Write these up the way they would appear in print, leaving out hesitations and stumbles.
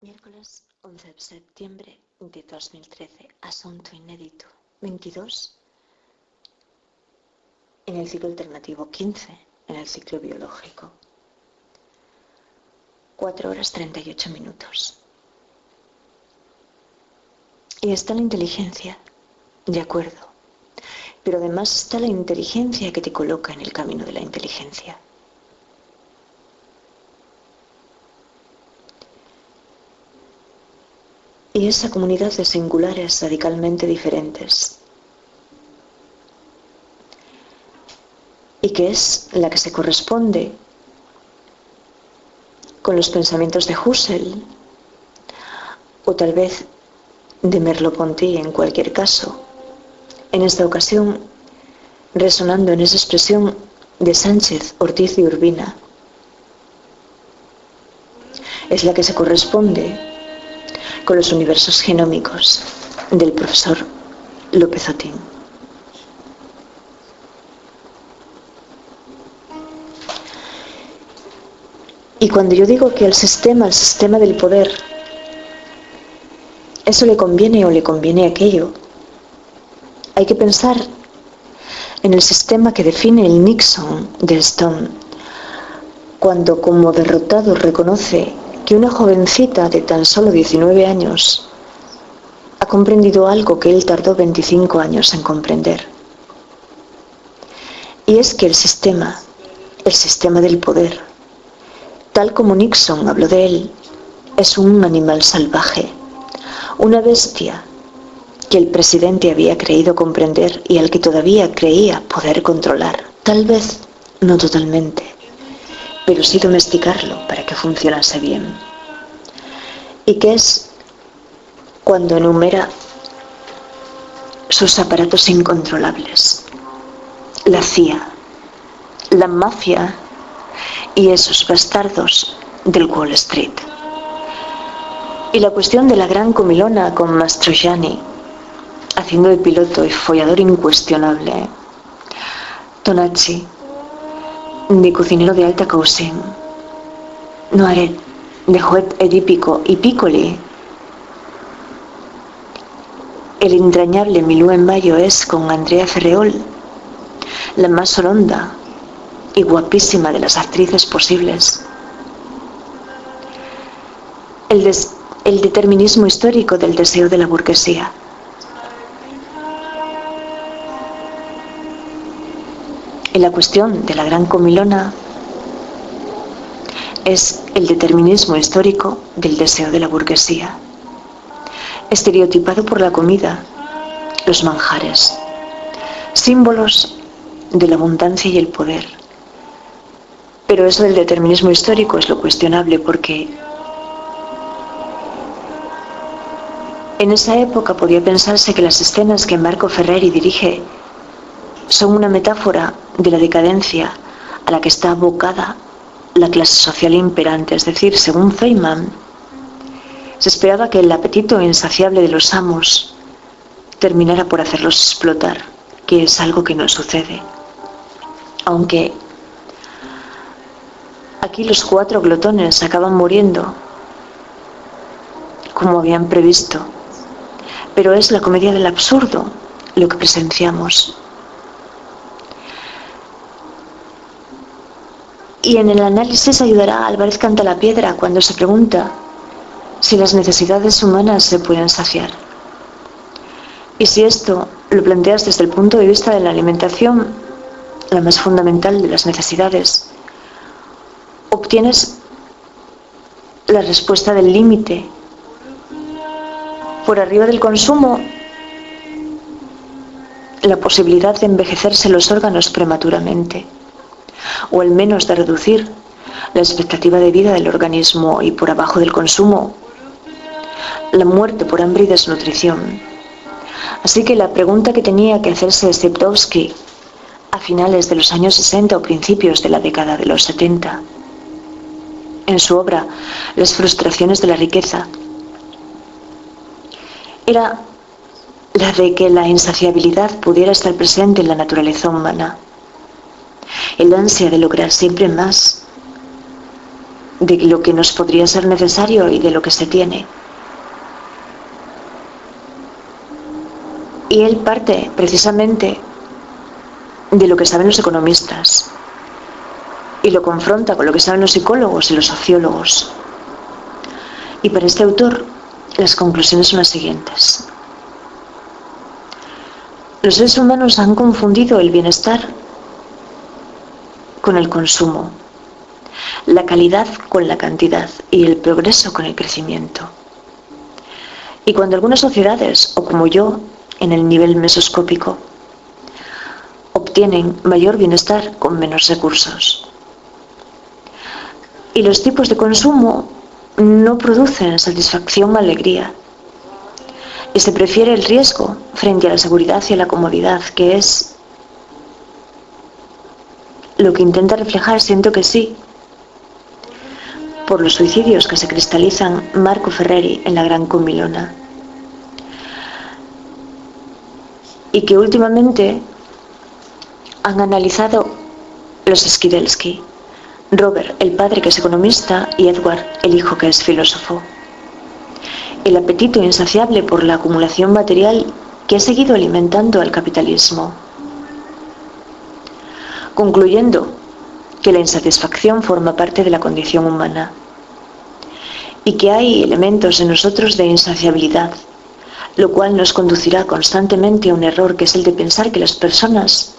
Miércoles 11 de septiembre de 2013. Asunto inédito. 22 en el ciclo alternativo, 15 en el ciclo biológico. 4 horas 38 minutos. Y está la inteligencia, de acuerdo. Pero además está la inteligencia que te coloca en el camino de la inteligencia. Y esa comunidad de singulares radicalmente diferentes. Y que es la que se corresponde con los pensamientos de Husserl, o tal vez de Merleau-Ponty en cualquier caso. En esta ocasión, resonando en esa expresión de Sánchez, Ortiz y Urbina. Es la que se corresponde con los universos genómicos del profesor López Otín. Y cuando yo digo que al sistema, el sistema del poder, eso le conviene o le conviene aquello, hay que pensar en el sistema que define el Nixon de Stone, cuando como derrotado reconoce que una jovencita de tan solo 19 años ha comprendido algo que él tardó 25 años en comprender. Y es que el sistema del poder, tal como Nixon habló de él, es un animal salvaje, una bestia que el presidente había creído comprender y al que todavía creía poder controlar. Tal vez no totalmente, pero sí domesticarlo para que funcionase bien. Y que es cuando enumera sus aparatos incontrolables, la CIA, la mafia y esos bastardos del Wall Street. Y la cuestión de la gran comilona con Mastroianni, haciendo de piloto y follador incuestionable, Tonacci, de cocinero de alta cocina, Noiret, de juez edípico y Piccoli. El entrañable Milú en Mayo es con Andrea Ferreol, la más soronda y guapísima de las actrices posibles. El determinismo histórico del deseo de la burguesía. Y la cuestión de la gran comilona es el determinismo histórico del deseo de la burguesía, estereotipado por la comida, los manjares, símbolos de la abundancia y el poder. Pero eso del determinismo histórico es lo cuestionable, porque en esa época podía pensarse que las escenas que Marco Ferreri dirige son una metáfora de la decadencia a la que está abocada la clase social imperante. Es decir, según Feynman, se esperaba que el apetito insaciable de los amos terminara por hacerlos explotar, que es algo que no sucede. Aunque aquí los 4 glotones acaban muriendo, como habían previsto. Pero es la comedia del absurdo lo que presenciamos. Y en el análisis ayudará a Álvarez Cantalapiedra cuando se pregunta si las necesidades humanas se pueden saciar. Y si esto lo planteas desde el punto de vista de la alimentación, la más fundamental de las necesidades, obtienes la respuesta del límite. Por arriba del consumo, la posibilidad de envejecerse los órganos prematuramente, o al menos de reducir la expectativa de vida del organismo, y por abajo del consumo, la muerte por hambre y desnutrición. Así que la pregunta que tenía que hacerse Steptovsky a finales de los años 60 o principios de la década de los 70, en su obra Las frustraciones de la riqueza, era la de que la insaciabilidad pudiera estar presente en la naturaleza humana. El ansia de lograr siempre más, de lo que nos podría ser necesario y de lo que se tiene. Y él parte precisamente de lo que saben los economistas y lo confronta con lo que saben los psicólogos y los sociólogos. Y para este autor, las conclusiones son las siguientes. Los seres humanos han confundido el bienestar con el consumo, la calidad con la cantidad y el progreso con el crecimiento. Y cuando algunas sociedades, o como yo, en el nivel mesoscópico, obtienen mayor bienestar con menos recursos. Y los tipos de consumo no producen satisfacción o alegría. Y se prefiere el riesgo frente a la seguridad y a la comodidad, que es lo que intenta reflejar, siento que sí, por los suicidios que se cristalizan Marco Ferreri en La Gran Comilona. Y que últimamente han analizado los Skidelsky, Robert, el padre que es economista, y Edward, el hijo que es filósofo. El apetito insaciable por la acumulación material que ha seguido alimentando al capitalismo. Concluyendo que la insatisfacción forma parte de la condición humana y que hay elementos en nosotros de insaciabilidad, lo cual nos conducirá constantemente a un error, que es el de pensar que las personas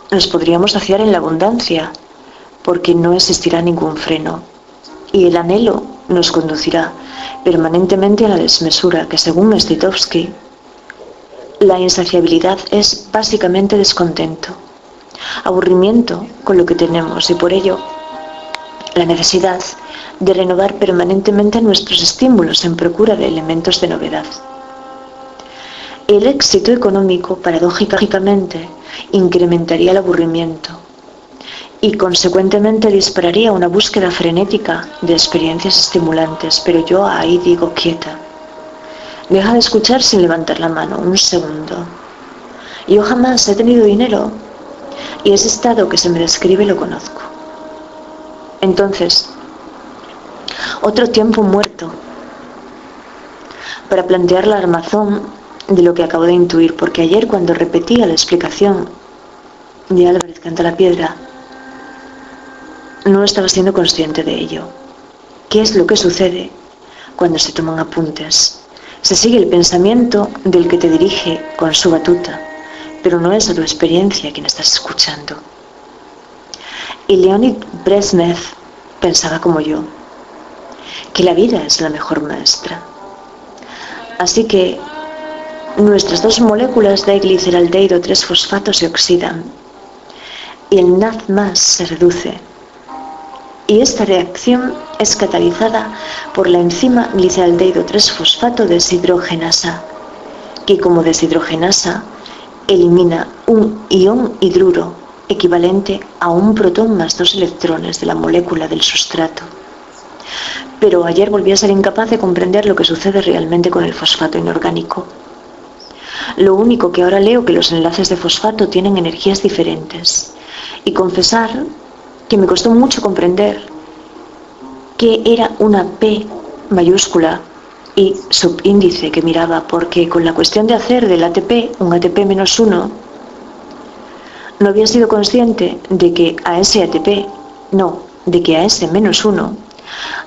nos podríamos saciar en la abundancia, porque no existirá ningún freno. Y el anhelo nos conducirá permanentemente a la desmesura, que según Stitovsky, la insaciabilidad es básicamente descontento, aburrimiento con lo que tenemos, y por ello la necesidad de renovar permanentemente nuestros estímulos en procura de elementos de novedad. El éxito económico, paradójicamente, incrementaría el aburrimiento y consecuentemente dispararía una búsqueda frenética de experiencias estimulantes. Pero yo ahí digo: quieta, deja de escuchar sin levantar la mano, un segundo. Yo jamás he tenido dinero y ese estado que se me describe lo conozco. Entonces, otro tiempo muerto para plantear la armazón de lo que acabo de intuir, porque ayer, cuando repetía la explicación de Álvarez Cantalapiedra, no estaba siendo consciente de ello. ¿Qué es lo que sucede cuando se toman apuntes? Se sigue el pensamiento del que te dirige con su batuta, pero no es a tu experiencia quien estás escuchando. Y Leonid Brezhnev pensaba como yo, que la vida es la mejor maestra. Así que nuestras dos moléculas de gliceraldehído 3-fosfato se oxidan y el NAD+ se reduce. Y esta reacción es catalizada por la enzima gliceraldehído 3-fosfato deshidrogenasa, que como deshidrogenasa elimina un ion hidruro equivalente a un protón más 2 electrones de la molécula del sustrato. Pero ayer volví a ser incapaz de comprender lo que sucede realmente con el fosfato inorgánico. Lo único que ahora leo, que los enlaces de fosfato tienen energías diferentes, y confesar que me costó mucho comprender qué era una P mayúscula y subíndice que miraba, porque con la cuestión de hacer del ATP un ATP-1, no había sido consciente de que a ese ATP, de que a ese -1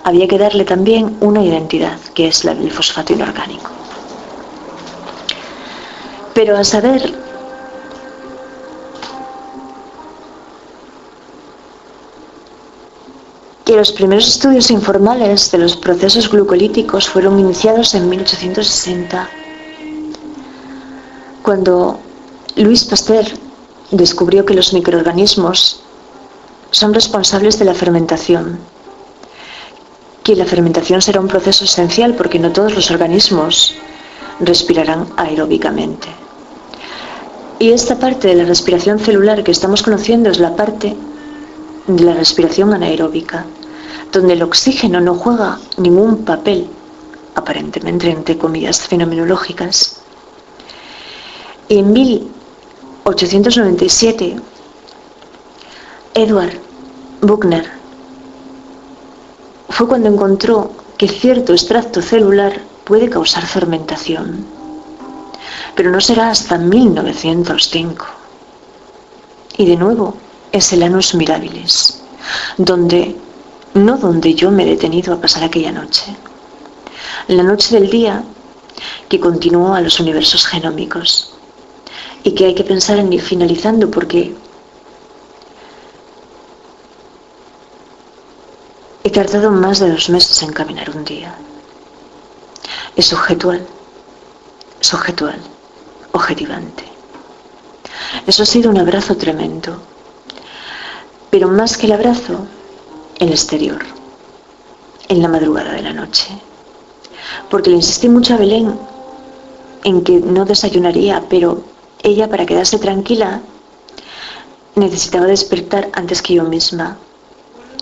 había que darle también una identidad, que es la del fosfato inorgánico. Pero a saber que los primeros estudios informales de los procesos glucolíticos fueron iniciados en 1860, cuando Louis Pasteur descubrió que los microorganismos son responsables de la fermentación, que la fermentación será un proceso esencial porque no todos los organismos respirarán aeróbicamente. Y esta parte de la respiración celular que estamos conociendo es la parte de la respiración anaeróbica, donde el oxígeno no juega ningún papel, aparentemente, entre comillas, fenomenológicas. Y en 1897, Edward Buchner fue cuando encontró que cierto extracto celular puede causar fermentación. Pero no será hasta 1905. Y de nuevo es el Annus Mirabilis, donde yo me he detenido a pasar aquella noche. La noche del día que continuó a los universos genómicos y que hay que pensar en ir finalizando porque he tardado más de 2 meses en caminar un día. Es subjetual, objetivante. Eso ha sido un abrazo tremendo, pero más que el abrazo, el exterior, en la madrugada de la noche. Porque le insistí mucho a Belén en que no desayunaría, pero ella, para quedarse tranquila, necesitaba despertar antes que yo misma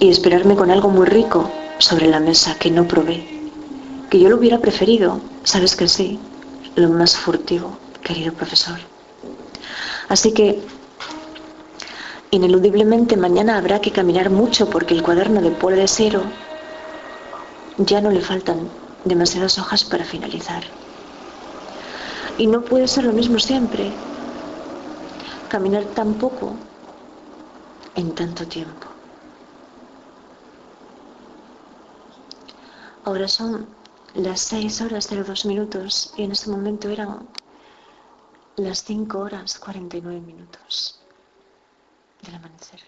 y esperarme con algo muy rico sobre la mesa que no probé. Que yo lo hubiera preferido, sabes que sí, lo más furtivo, querido profesor. Así que, ineludiblemente, mañana habrá que caminar mucho porque el cuaderno de Paul Desero ya no le faltan demasiadas hojas para finalizar. Y no puede ser lo mismo siempre, caminar tan poco en tanto tiempo. Ahora son las 6:02 y en este momento eran las 5:49 del amanecer.